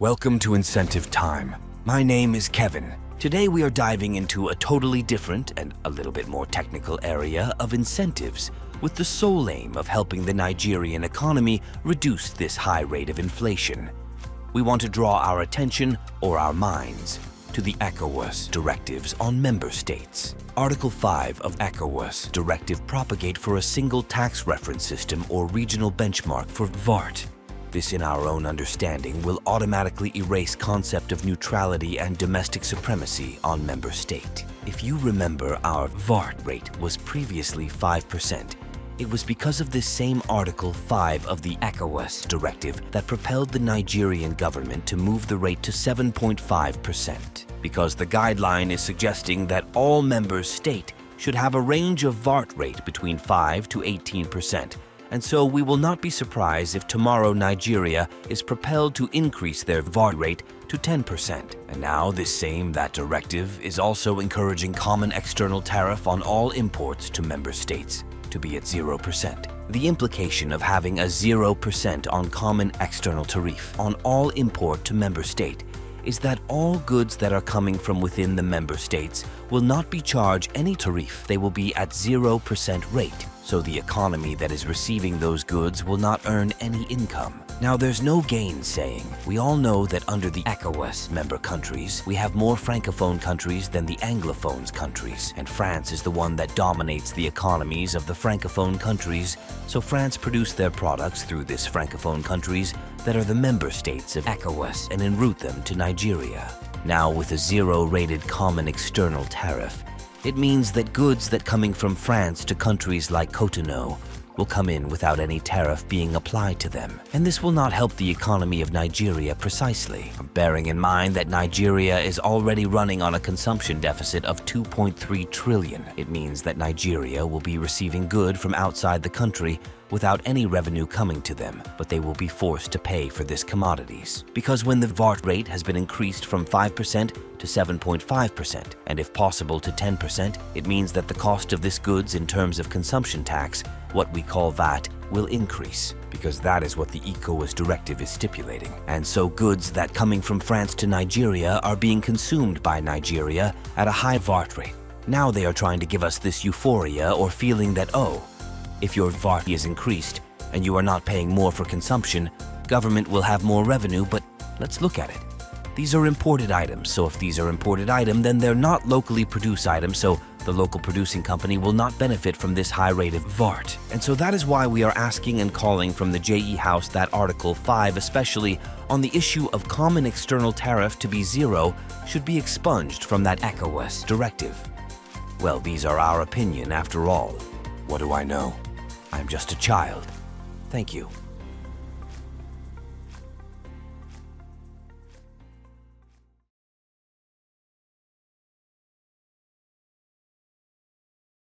Welcome to Incentive Time. My name is Kevin. Today we are diving into a totally different and a little bit more technical area of incentives with the sole aim of helping the Nigerian economy reduce this high rate of inflation. We want to draw our attention or our minds to the Ecowas directives on member states. Article 5 of Ecowas Directive propagate for a single tax reference system or regional benchmark for VAT. This, in our own understanding, will automatically erase concept of neutrality and domestic supremacy on member state. If you remember, our VAT rate was previously 5%. It was because of this same Article 5 of the Ecowas Directive that propelled the Nigerian government to move the rate to 7.5%. Because the guideline is suggesting that all member states should have a range of VAT rate between 5 to 18%. And so we will not be surprised if tomorrow Nigeria is propelled to increase their VAT rate to 10%. And now that directive is also encouraging common external tariff on all imports to member states to be at 0%. The implication of having a 0% on common external tariff on all import to member state is that all goods that are coming from within the member states will not be charged any tariff. They will be at 0% rate. So the economy that is receiving those goods will not earn any income. Now, there's no gainsaying. We all know that under the Ecowas member countries, we have more francophone countries than the anglophones countries, and France is the one that dominates the economies of the francophone countries, so France produce their products through this francophone countries that are the member states of Ecowas and enroute them to Nigeria. Now, with a zero-rated common external tariff, it means that goods that coming from France to countries like Cotonou will come in without any tariff being applied to them. And this will not help the economy of Nigeria precisely, bearing in mind that Nigeria is already running on a consumption deficit of 2.3 trillion. It means that Nigeria will be receiving goods from outside the country without any revenue coming to them, but they will be forced to pay for this commodities. Because when the VAT rate has been increased from 5% to 7.5%, and if possible to 10%, it means that the cost of this goods in terms of consumption tax, what we call VAT, will increase, because that is what the Ecowas directive is stipulating. And so goods that coming from France to Nigeria are being consumed by Nigeria at a high VAT rate. Now they are trying to give us this euphoria or feeling that, oh, if your VAT is increased and you are not paying more for consumption, government will have more revenue, but let's look at it. These are imported items, so if these are imported items, then they're not locally produced items, so the local producing company will not benefit from this high rate of VAT. And so that is why we are asking and calling from the JE House that Article 5, especially on the issue of common external tariff to be zero, should be expunged from that Ecowas directive. Well, these are our opinion after all. What do I know? I'm just a child. Thank you.